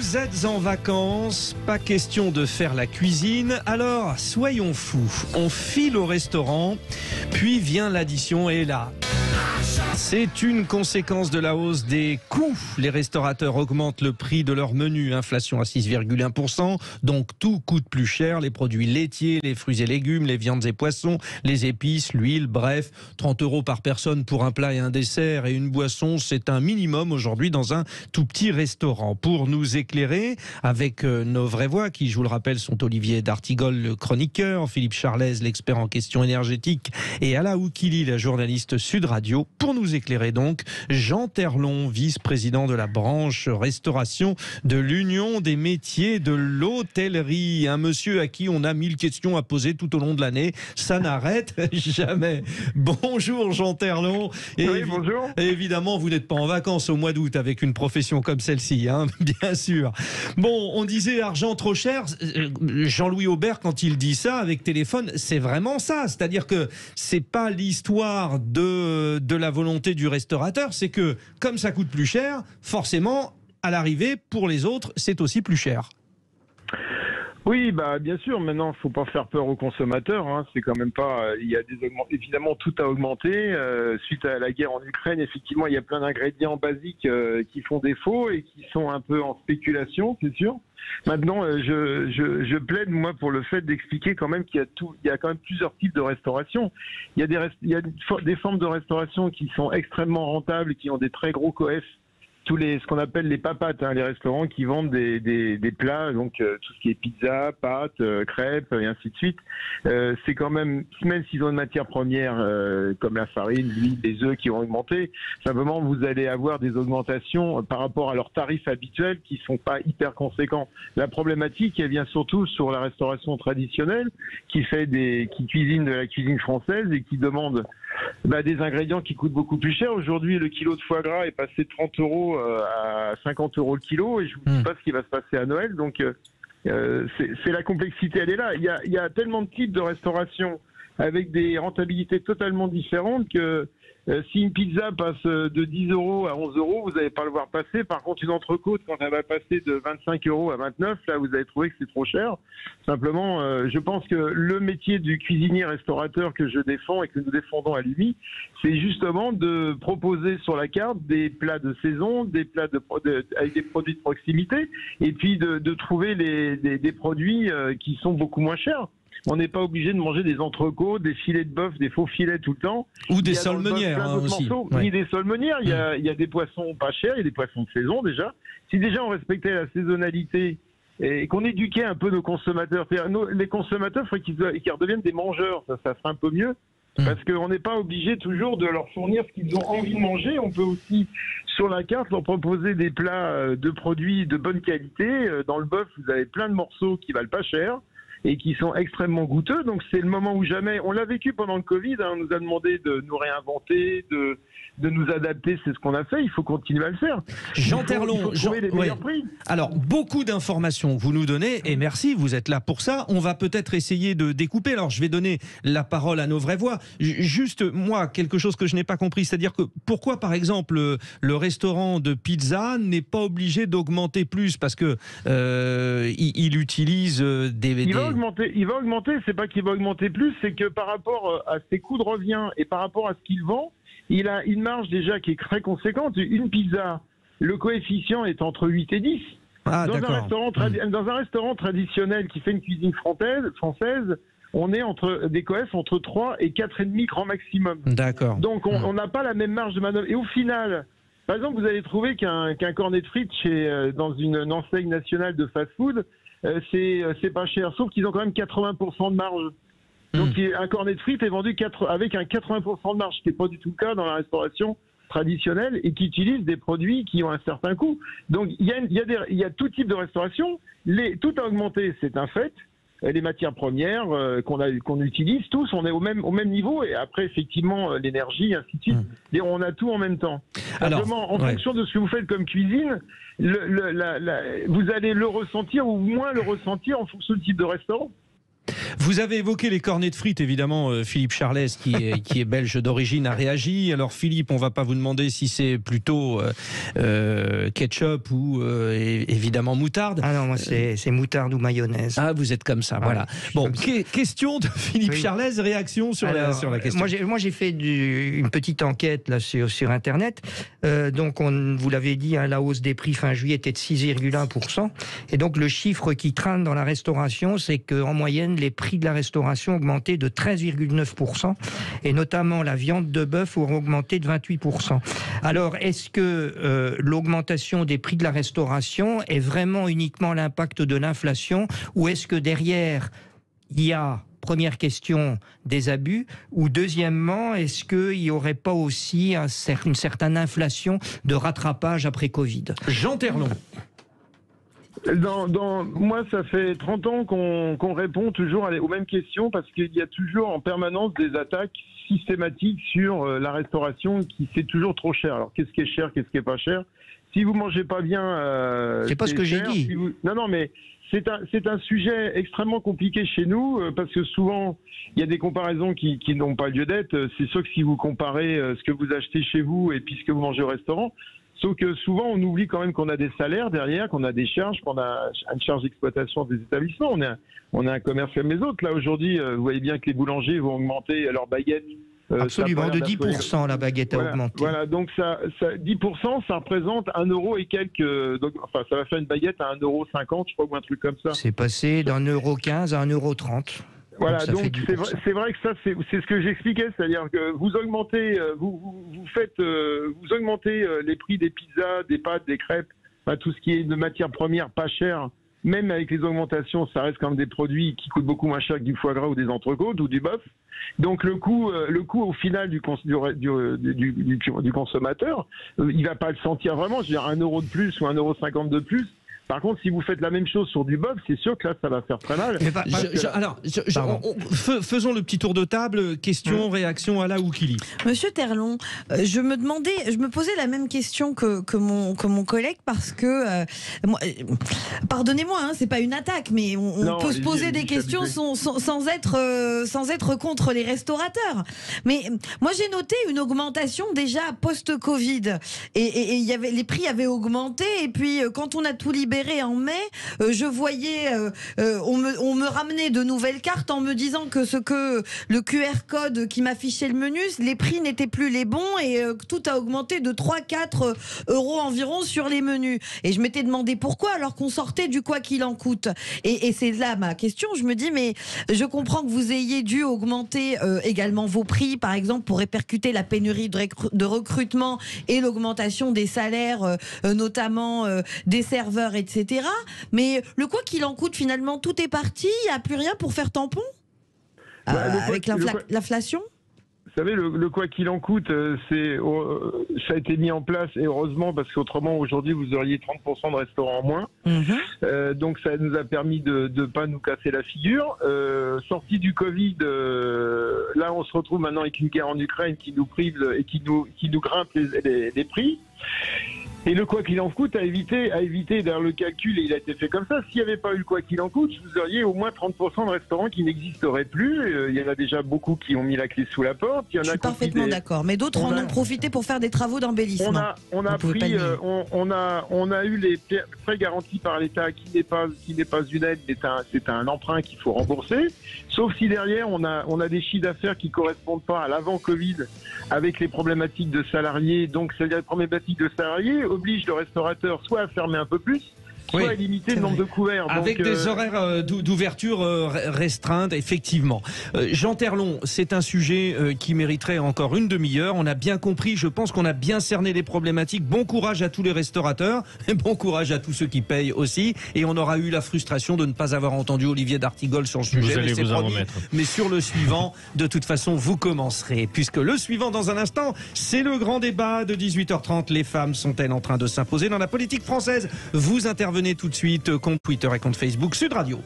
Vous êtes en vacances, pas question de faire la cuisine, alors soyons fous, on file au restaurant, puis vient l'addition et là. C'est une conséquence de la hausse des coûts. Les restaurateurs augmentent le prix de leur menu. Inflation à 6,1%. Donc tout coûte plus cher. Les produits laitiers, les fruits et légumes, les viandes et poissons, les épices, l'huile, bref. 30 € par personne pour un plat et un dessert et une boisson. C'est un minimum aujourd'hui dans un tout petit restaurant. Pour nous éclairer avec nos vraies voix qui, je vous le rappelle, sont Olivier D'Artigol, le chroniqueur, Philippe Charlez, l'expert en questions énergétiques et Ala Oukili, la journaliste Sud Radio. Pour nous éclairer donc, Jean Terlon, vice-président de la branche restauration de l'Union des métiers de l'hôtellerie. Un monsieur à qui on a 1000 questions à poser tout au long de l'année. Ça n'arrête jamais. Bonjour Jean Terlon. Oui, bonjour. Évidemment, vous n'êtes pas en vacances au mois d'août avec une profession comme celle-ci, hein, bien sûr. Bon, on disait argent trop cher. Jean-Louis Aubert, quand il dit ça avec téléphone, c'est vraiment ça. C'est-à-dire que c'est pas l'histoire de la volonté du restaurateur, c'est que comme ça coûte plus cher, forcément, à l'arrivée, pour les autres, c'est aussi plus cher. Oui, bien sûr. Maintenant, faut pas faire peur aux consommateurs. Hein. C'est quand même pas. Il y a évidemment, tout a augmenté suite à la guerre en Ukraine. Effectivement, il y a plein d'ingrédients basiques qui font défaut et qui sont un peu en spéculation, c'est sûr. Maintenant, je plaide moi pour le fait d'expliquer quand même qu'il y a quand même plusieurs types de restauration. Il y a des formes de restauration qui sont extrêmement rentables, qui ont des très gros coefs. Ce qu'on appelle les papates, hein, les restaurants qui vendent des plats, donc tout ce qui est pizza, pâtes, crêpes et ainsi de suite. C'est quand même s'ils ont une matière première comme la farine, l'huile, les œufs qui ont augmenté, simplement vous allez avoir des augmentations par rapport à leurs tarifs habituels qui sont pas hyper conséquents. La problématique, elle vient surtout sur la restauration traditionnelle qui cuisine de la cuisine française et qui demande des ingrédients qui coûtent beaucoup plus cher. Aujourd'hui, le kilo de foie gras est passé de 30 € à 50 € le kilo, et je ne vous dis pas ce qui va se passer à Noël. Donc, c'est la complexité, elle est là. Il y a tellement de types de restauration avec des rentabilités totalement différentes que si une pizza passe de 10 € à 11 €, vous n'allez pas le voir passer. Par contre, une entrecôte, quand elle va passer de 25 € à 29, là, vous allez trouver que c'est trop cher. Simplement, je pense que le métier du cuisinier restaurateur que je défends et que nous défendons à l'UMI, c'est justement de proposer sur la carte des plats de saison, des plats avec des produits de proximité, et puis de trouver des produits qui sont beaucoup moins chers. On n'est pas obligé de manger des entrecôtes, des filets de bœuf, des faux filets tout le temps. Ou des solmenières aussi. Oui, des solmenières. Il y a des poissons pas chers, il y a des poissons de saison déjà. Si déjà on respectait la saisonnalité et qu'on éduquait un peu nos consommateurs, les consommateurs, il faudrait qu'ils redeviennent des mangeurs, ça serait un peu mieux. Parce qu'on n'est pas obligé toujours de leur fournir ce qu'ils ont envie de manger. On peut aussi, sur la carte, leur proposer des plats de produits de bonne qualité. Dans le bœuf, vous avez plein de morceaux qui valent pas cher et qui sont extrêmement goûteux. Donc c'est le moment où jamais... On l'a vécu pendant le Covid, hein, on nous a demandé de nous réinventer, de nous adapter, c'est ce qu'on a fait, il faut continuer à le faire. Jean Terlon, il faut trouver les meilleurs prix. Alors, beaucoup d'informations que vous nous donnez, et merci, vous êtes là pour ça. On va peut-être essayer de découper. Alors, je vais donner la parole à nos vraies voix. Juste, moi, quelque chose que je n'ai pas compris, c'est-à-dire que pourquoi, par exemple, le restaurant de pizza n'est pas obligé d'augmenter plus parce que il utilise Il va augmenter, c'est pas qu'il va augmenter plus, c'est que par rapport à ses coûts de revient et par rapport à ce qu'il vend, il a une marge déjà qui est très conséquente. Une pizza, le coefficient est entre 8 et 10. Dans un restaurant traditionnel qui fait une cuisine française, on est des coefs entre 3 et 4,5 grand maximum. D'accord. Donc on n'a pas la même marge de manœuvre. Et au final, par exemple, vous allez trouver qu'un cornet de frites dans une enseigne nationale de fast-food, c'est pas cher, sauf qu'ils ont quand même 80% de marge. Donc un cornet de frites est vendu avec un 80% de marge, ce qui n'est pas du tout le cas dans la restauration traditionnelle et qui utilise des produits qui ont un certain coût. Donc il y a tout type de restauration. Tout a augmenté, c'est un fait. Les matières premières qu'on utilise tous, on est au même niveau, et après effectivement l'énergie, ainsi de suite. Et on a tout en même temps. Simplement, en fonction de ce que vous faites comme cuisine, vous allez le ressentir ou moins le ressentir en fonction du type de restaurant. Vous avez évoqué les cornets de frites, évidemment. Philippe Charlès, qui est belge d'origine, a réagi. Alors Philippe, on va pas vous demander si c'est plutôt ketchup ou évidemment moutarde. Ah non, moi c'est moutarde ou mayonnaise. Ah, vous êtes comme ça, voilà. Bon, question de Philippe Charlès, réaction sur la question. Moi j'ai fait une petite enquête là sur Internet. Donc vous l'avez dit, hein, la hausse des prix fin juillet était de 6,1%. Et donc le chiffre qui traîne dans la restauration, c'est qu'en moyenne, les prix de la restauration ont augmenté de 13,9%. Et notamment la viande de bœuf aura augmenté de 28%. Alors, est-ce que l'augmentation des prix de la restauration est vraiment uniquement l'impact de l'inflation, ou est-ce que derrière, il y a, première question, des abus, ou deuxièmement, est-ce qu'il n'y aurait pas aussi une certaine inflation de rattrapage après Covid? Jean Terlon. Moi, ça fait 30 ans qu'on répond toujours aux mêmes questions, parce qu'il y a toujours en permanence des attaques systématiques sur la restauration qui c'est toujours trop cher. Alors, qu'est-ce qui est cher, qu'est-ce qui est pas cher? Si vous mangez pas bien, c'est pas ce que j'ai dit. Non, mais c'est un sujet extrêmement compliqué chez nous, parce que souvent il y a des comparaisons qui n'ont pas lieu d'être. C'est sûr que si vous comparez ce que vous achetez chez vous et puis ce que vous mangez au restaurant, sauf que souvent on oublie quand même qu'on a des salaires derrière, qu'on a des charges, qu'on a une charge d'exploitation des établissements. On a un commerce comme les autres. Là aujourd'hui, vous voyez bien que les boulangers vont augmenter leurs baguettes. Absolument, de 10% la baguette a augmenté. Voilà, donc 10%, ça représente 1 euro et quelques. Donc, enfin, ça va faire une baguette à 1,50 €, je crois, ou un truc comme ça. C'est passé d'1,15 € à 1,30 €. Voilà, donc c'est vrai que ça, c'est ce que j'expliquais, c'est-à-dire que vous augmentez, vous augmentez les prix des pizzas, des pâtes, des crêpes, tout ce qui est de matières premières pas chères. Même avec les augmentations, ça reste quand même des produits qui coûtent beaucoup moins cher que du foie gras ou des entrecôtes ou du bœuf. Donc le coût au final du consommateur, il va pas le sentir vraiment. Je veux dire, 1 € de plus ou 1,50 € de plus. Par contre, si vous faites la même chose sur du bœuf, c'est sûr que là, ça va faire très mal. Faisons le petit tour de table. Question, réaction à la Oukili. Monsieur Terlon, je me posais la même question que mon collègue, parce que, pardonnez-moi, hein, c'est pas une attaque, mais on peut se poser des questions sans être contre les restaurateurs. Mais moi, j'ai noté une augmentation déjà post-Covid, et les prix avaient augmenté, et puis quand on a tout libéré en mai, je voyais, on me ramenait de nouvelles cartes en me disant que le QR code qui m'affichait le menu, les prix n'étaient plus les bons, et tout a augmenté de 3-4 € environ sur les menus. Et je m'étais demandé pourquoi, alors qu'on sortait du quoi qu'il en coûte. Et c'est là ma question. Je me dis, mais je comprends que vous ayez dû augmenter également vos prix, par exemple, pour répercuter la pénurie de recrutement et l'augmentation des salaires, notamment des serveurs, etc. Mais le quoi qu'il en coûte, finalement, tout est parti, il n'y a plus rien pour faire tampon avec l'inflation. Vous savez, le quoi qu'il en coûte, ça a été mis en place, et heureusement, parce qu'autrement, aujourd'hui, vous auriez 30% de restaurants en moins. Donc, ça nous a permis de ne pas nous casser la figure. Sorti du Covid, là, on se retrouve maintenant avec une guerre en Ukraine qui nous prive et qui nous grimpe les prix. Et le quoi qu'il en coûte a évité d'ailleurs le calcul, et il a été fait comme ça. S'il n'y avait pas eu le quoi qu'il en coûte, vous auriez au moins 30% de restaurants qui n'existeraient plus. Il y en a déjà beaucoup qui ont mis la clé sous la porte. Je suis parfaitement d'accord. Mais d'autres en ont profité pour faire des travaux d'embellissement. On a eu les prêts garantis par l'État, qui n'est pas une aide, mais c'est un emprunt qu'il faut rembourser. Sauf si derrière on a des chiffres d'affaires qui correspondent pas à l'avant-Covid, avec les problématiques de salariés. Donc, c'est-à-dire les problématiques de salariés oblige le restaurateur soit à fermer un peu plus, soit à limiter le nombre de couverts. Avec des horaires d'ouverture restreintes, effectivement. Jean Terlon, c'est un sujet qui mériterait encore une demi-heure. On a bien compris, je pense qu'on a bien cerné les problématiques. Bon courage à tous les restaurateurs, et bon courage à tous ceux qui payent aussi. Et on aura eu la frustration de ne pas avoir entendu Olivier d'Artigol sur le sujet. Vous allez vous en remettre. Mais sur le suivant, de toute façon, vous commencerez. Puisque le suivant, dans un instant, c'est le grand débat de 18h30. Les femmes sont-elles en train de s'imposer dans la politique française? Vous intervenez tout de suite, compte Twitter et compte Facebook Sud Radio.